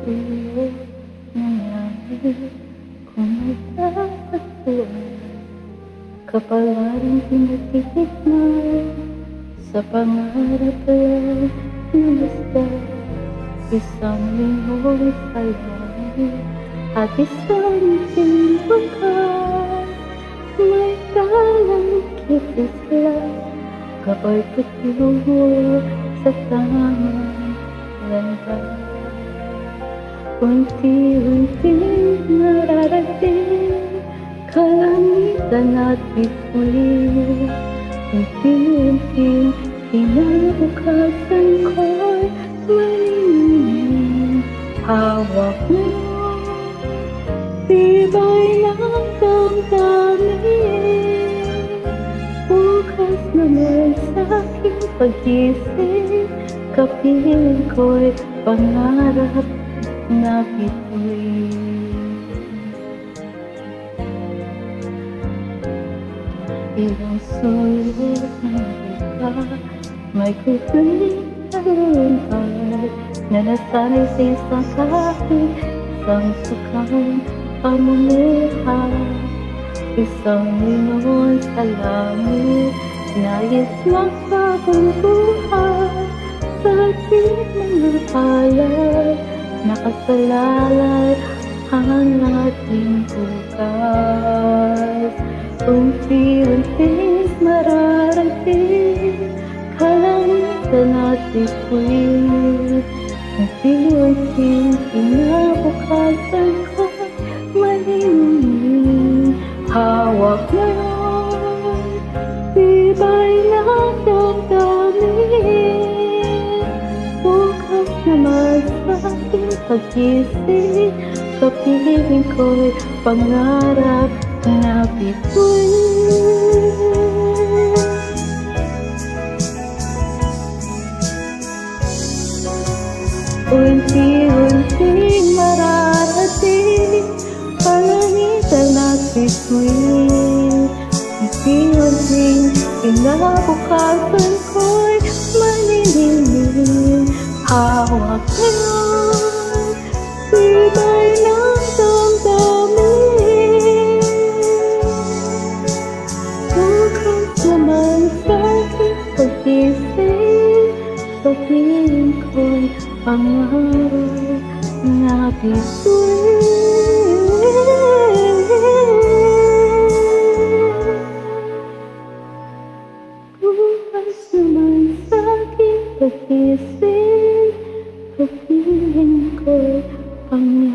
sulok ng langit kung magtatagpuan. Kapalaran pinagtitikman sa pangarap lang na basta isang linggo'y sa langit at isang simbahan. May talang kisisla kapag tutuwa sa tamang landas. Unti-unting nararating kalangitan at bituin. Unti-unting kinabukasan ko'y malimlim. Hawak mo tibay ng damdamin. Bukas naman sa'king pag-isip, kapiling ko'y pangarap na bituin. Ilang sulok ng lupa, may kukuling taluntan na nasanay sa isang kahit isang sukang pamumuha. Isang lingon sa langit, nais magbagong buhay sa ating mga palad. Nakasalalay ang ating bukas. Unti-unting mararating kalangitan at bituin. Unti-unting kinabukasan ko'y malimlim. Hawak ngayon tibay ng damdamin. Bukas naman sa'king pag-isip, kapiling ko'y pangarap na bituin. Unti-unting mararating kalangitan at bituin. Unti-unting kinabukasan ko'y malililim. Hawak ngayon tibay ng damdamin. Bukas naman sa'king pag-isip, kapiling ko'y pangarap na bituin. Bukas naman sa'king pag-isip, kapiling ko'y pangarap